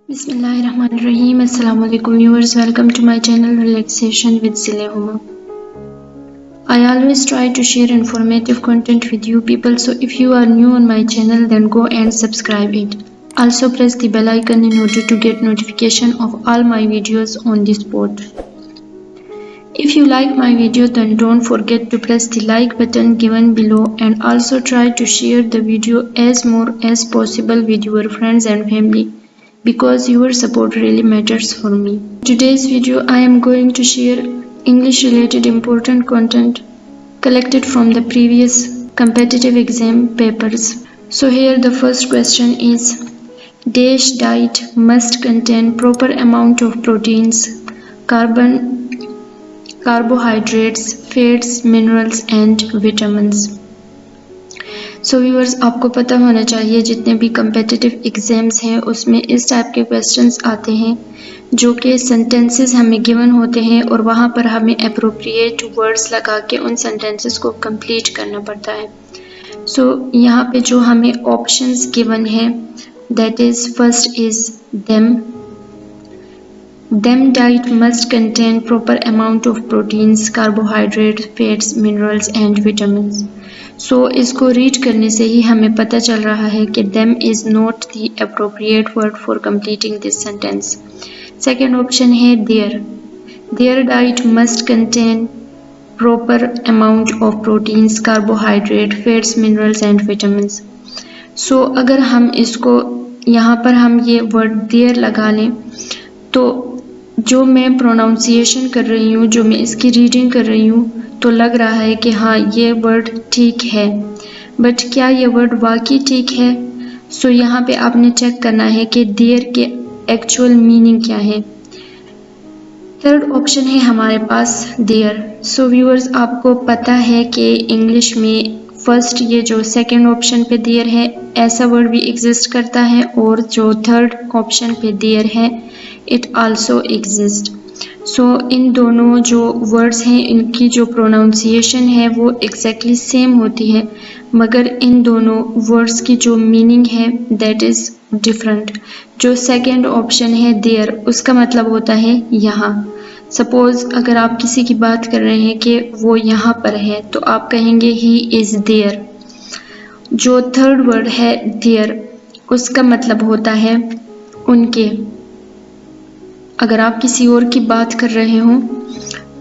Bismillahirrahmanirrahim. Assalamu alaikum viewers. Welcome to my channel Relaxation with Zilehuma. I always try to share informative content with you people, so if you are new on my channel then go and subscribe it. Also press the bell icon in order to get notification of all my videos on this board. If you like my video then don't forget to press the like button given below and also try to share the video as more as possible with your friends and family, because your support really matters for me. In today's video I am going to share English related important content collected from the previous competitive exam papers. So here the first question is, dash diet must contain proper amount of proteins, carbohydrates, fats, minerals and vitamins. So viewers, आपको पता होना चाहिए जितने भी competitive exams हैं उसमें इस type के क्वेश्चंस आते हैं जो कि सेंटेंसेस हमें गिवन होते हैं और वहाँ पर हमें अप्रोप्रिएट वर्ड्स लगा के उन सेंटेंसेस को कंप्लीट करना पड़ता है। सो यहाँ पे जो हमें ऑप्शंस गिवन है that is first is them diet must contain proper amount of proteins, carbohydrate, fats, minerals and vitamins. So इसको रीड करने से ही हमें पता चल रहा है कि them is not the appropriate word for completing this sentence. Second option है their diet must contain proper amount of proteins, carbohydrate, fats, minerals and vitamins. So अगर हम इसको यहाँ पर हम ये वर्ड देयर लगा लें तो जो मैं प्रोनाउंसिएशन कर रही हूँ, जो मैं इसकी रीडिंग कर रही हूँ तो लग रहा है कि हाँ ये वर्ड ठीक है, बट क्या ये वर्ड वाकई ठीक है? सो यहाँ पे आपने चेक करना है कि देयर के एक्चुअल मीनिंग क्या है। थर्ड ऑप्शन है हमारे पास देयर। सो व्यूअर्स, आपको पता है कि इंग्लिश में फर्स्ट ये जो सेकंड ऑप्शन पे देयर है ऐसा वर्ड भी एग्जिस्ट करता है और जो थर्ड ऑप्शन पे देयर है इट आल्सो एग्जिस्ट। सो इन दोनों जो वर्ड्स हैं इनकी जो प्रोनाउंसिएशन है वो एग्जैक्टली सेम होती है, मगर इन दोनों वर्ड्स की जो मीनिंग है दैट इज़ डिफरेंट। जो सेकंड ऑप्शन है देयर उसका मतलब होता है यहाँ। सपोज़ अगर आप किसी की बात कर रहे हैं कि वो यहाँ पर है तो आप कहेंगे ही इज़ देयर। जो थर्ड वर्ड है देयर उसका मतलब होता है उनके। अगर आप किसी और की बात कर रहे हो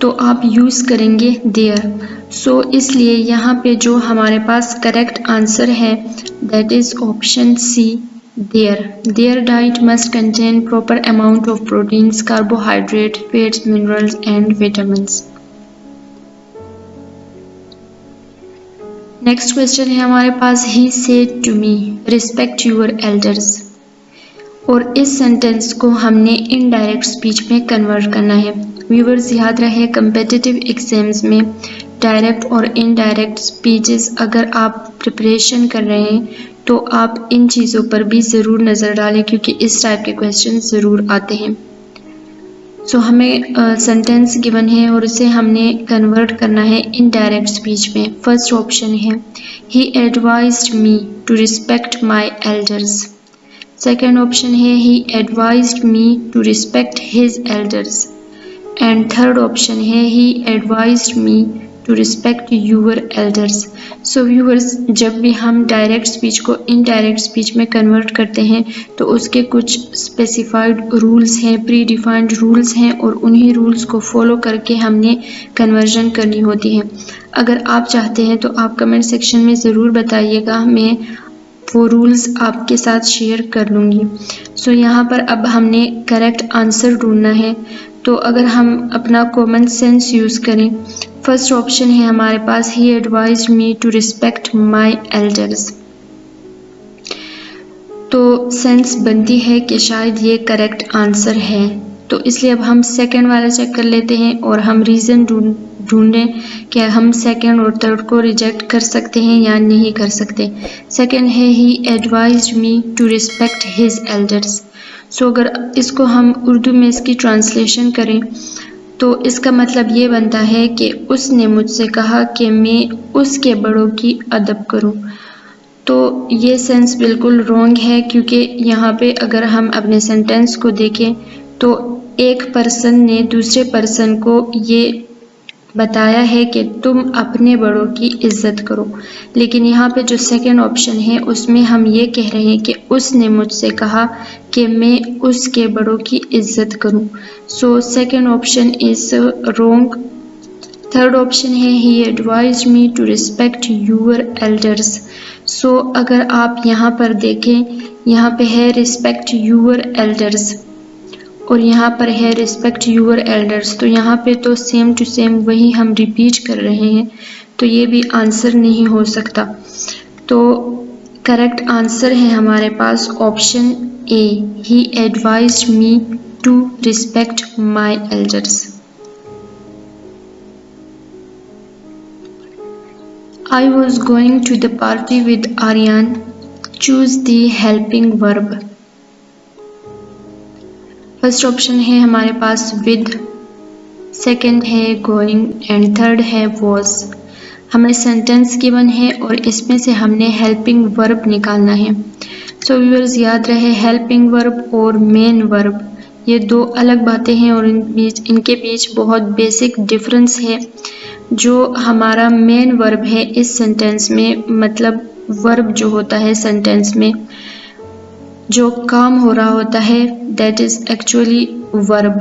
तो आप यूज़ करेंगे देयर। सो इसलिए यहाँ पे जो हमारे पास करेक्ट आंसर है that is option C their diet must contain proper amount of proteins, carbohydrate, fats, minerals and vitamins. Next question है हमारे पास, he said to me respect your elders. और इस सेंटेंस को हमने इनडायरेक्ट स्पीच में convert करना है। व्यूअर्स याद रहे कम्पिटिटिव एग्जाम्स में डायरेक्ट और इनडायरेक्ट स्पीचेस अगर आप प्रिपरेशन कर रहे हैं तो आप इन चीज़ों पर भी ज़रूर नज़र डालें क्योंकि इस टाइप के क्वेश्चन ज़रूर आते हैं। सो हमें सेंटेंस गिवन है और उसे हमने कन्वर्ट करना है इनडायरेक्ट स्पीच में। फर्स्ट ऑप्शन है he advised me to respect my elders. Second option है he advised me to respect his elders and third option है he advised me to respect your elders. So viewers, जब भी हम direct speech को indirect speech में convert करते हैं तो उसके कुछ स्पेसिफाइड रूल्स हैं, प्री डिफाइंड रूल्स हैं और उन्हीं रूल्स को फॉलो करके हमने कन्वर्जन करनी होती है। अगर आप चाहते हैं तो आप कमेंट सेक्शन में ज़रूर बताइएगा, मैं वो रूल्स आपके साथ शेयर कर लूँगी। सो यहाँ पर अब हमने करेक्ट आंसर ढूंढना है। तो अगर हम अपना कॉमन सेंस यूज़ करें, फर्स्ट ऑप्शन है हमारे पास he advised me to respect my elders, तो सेंस बनती है कि शायद ये करेक्ट आंसर है। तो इसलिए अब हम सेकंड वाला चेक कर लेते हैं और हम रीज़न ढूंढें कि हम सेकंड और थर्ड को रिजेक्ट कर सकते हैं या नहीं कर सकते। सेकंड है he advised me to respect his elders. So अगर इसको हम उर्दू में इसकी ट्रांसलेशन करें तो इसका मतलब ये बनता है कि उसने मुझसे कहा कि मैं उसके बड़ों की अदब करूं। तो ये सेंस बिल्कुल रॉन्ग है, क्योंकि यहाँ पे अगर हम अपने सेंटेंस को देखें तो एक पर्सन ने दूसरे पर्सन को ये बताया है कि तुम अपने बड़ों की इज्जत करो, लेकिन यहाँ पे जो सेकंड ऑप्शन है उसमें हम ये कह रहे हैं कि उसने मुझसे कहा कि मैं उसके बड़ों की इज्जत करूं। So second option is wrong. Third option है he advised me to respect your elders. So अगर आप यहाँ पर देखें, यहाँ पे है रिस्पेक्ट यूर एल्डर्स और यहाँ पर है रिस्पेक्ट यूर एल्डर्स, तो यहाँ पे तो सेम टू सेम वही हम रिपीट कर रहे हैं, तो ये भी आंसर नहीं हो सकता। तो करेक्ट आंसर है हमारे पास option A, he advised me to respect my elders. I was going to the party with Aryan. Choose the helping verb. First option है हमारे पास with, सेकंड है going एंड थर्ड है was। हमें sentence given है और इसमें से हमने हेल्पिंग वर्ब निकालना है। सो व्यूअर्स याद रहे, हेल्पिंग वर्ब और मेन वर्ब ये दो अलग बातें हैं और इनके बीच बहुत बेसिक डिफरेंस है। जो हमारा मेन वर्ब है इस सेंटेंस में, मतलब वर्ब जो होता है सेंटेंस में जो काम हो रहा होता है, दैट इज एक्चुअली वर्ब।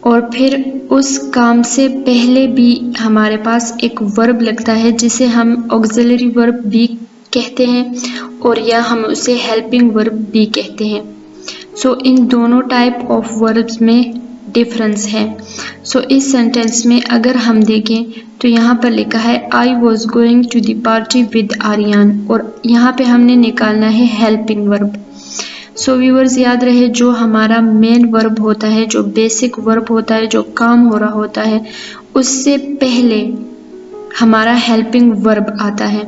और फिर उस काम से पहले भी हमारे पास एक वर्ब लगता है जिसे हम ऑक्सिलरी वर्ब भी कहते हैं और या हम उसे हेल्पिंग वर्ब भी कहते हैं। सो इन दोनों टाइप ऑफ वर्ब्स में डिफरेंस है। सो इस सेंटेंस में अगर हम देखें तो यहाँ पर लिखा है I was going to the party with Aryan और यहाँ पे हमने निकालना है हेल्पिंग वर्ब। सो व्यूअर्स याद रहे, जो हमारा मेन वर्ब होता है, जो बेसिक वर्ब होता है, जो काम हो रहा होता है, उससे पहले हमारा हेल्पिंग वर्ब आता है।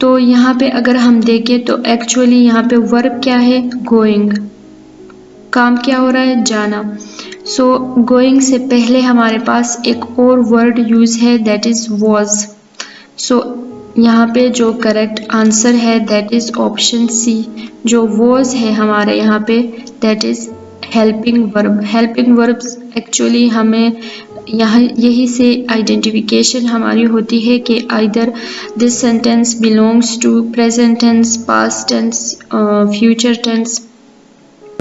तो यहाँ पे अगर हम देखें तो एक्चुअली यहाँ पे वर्ब क्या है, गोइंग। काम क्या हो रहा है, जाना। सो गोइंग से पहले हमारे पास एक और वर्ड यूज है, दैट इज वॉज। सो यहाँ पे जो करेक्ट आंसर है दैट इज ऑप्शन सी, जो वॉज है हमारे यहाँ पे that is helping verb. Helping verb actually हमें यहाँ यही से आइडेंटिफिकेशन हमारी होती है कि either this sentence belongs to present tense, past tense, future tense.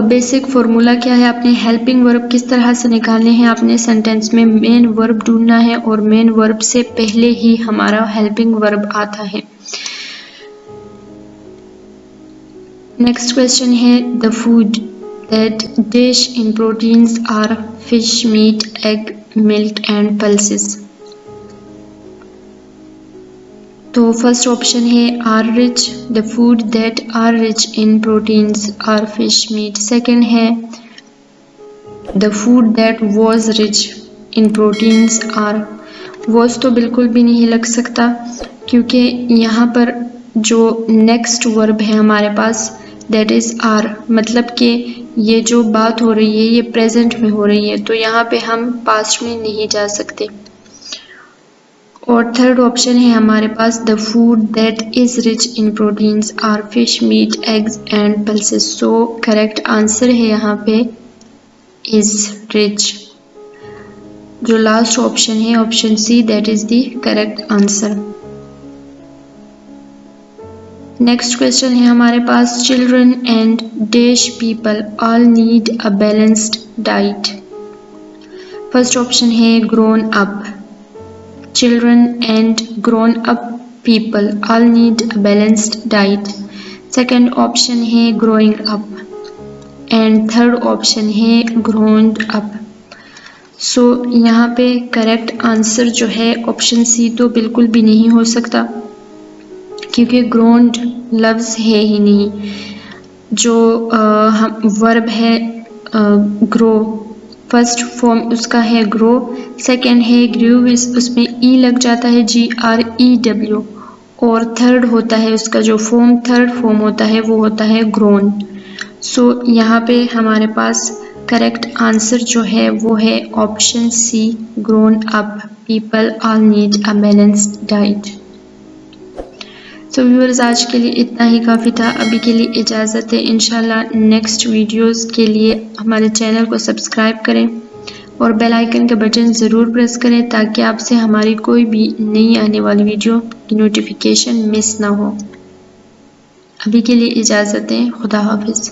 Basic formula क्या है, आपने हेल्पिंग वर्ब किस तरह से निकालने हैं, आपने सेंटेंस में मेन वर्ब ढूंढना है और मेन वर्ब से पहले ही हमारा हेल्पिंग वर्ब आता है। नेक्स्ट क्वेश्चन है the food that dish in proteins are fish, meat, egg, milk and pulses. तो फर्स्ट ऑप्शन है are rich, the food that are rich in proteins are fish, meat. Second है the food that was rich in proteins are. Was तो बिल्कुल भी नहीं लग सकता, क्योंकि यहाँ पर जो नेक्स्ट वर्ब है हमारे पास दैट इज आर, मतलब कि ये जो बात हो रही है ये प्रेजेंट में हो रही है, तो यहाँ पे हम पास्ट में नहीं जा सकते। और थर्ड ऑप्शन है हमारे पास the food that is rich in proteins are fish, meat, eggs and pulses. So correct answer है यहाँ पे इज रिच। जो लास्ट ऑप्शन है option C that is the correct answer. Next question है हमारे पास children and dash people all need a balanced diet. First option है grown up, children and grown up people all need a balanced diet। second option है growing up and third option है grown up। so यहाँ पे correct answer जो है option सी तो बिल्कुल भी नहीं हो सकता, क्योंकि grown लफ्ज़ है ही नहीं। जो वर्ब है grow, फर्स्ट फॉर्म उसका है ग्रो, सेकेंड है ग्रू, उसमें ई लग जाता है GREW, और थर्ड होता है उसका जो फॉर्म, थर्ड फॉर्म होता है वो होता है ग्रोन। सो यहाँ पे हमारे पास करेक्ट आंसर जो है वो है option C, grown up people all need a balanced diet. So viewers, आज के लिए इतना ही काफ़ी था। अभी के लिए इजाज़त है। इंशाल्लाह नेक्स्ट वीडियोस के लिए हमारे चैनल को सब्सक्राइब करें और बेल आइकन का बटन ज़रूर प्रेस करें ताकि आपसे हमारी कोई भी नई आने वाली वीडियो की नोटिफिकेशन मिस ना हो। अभी के लिए इजाज़त है। खुदा हाफिज़।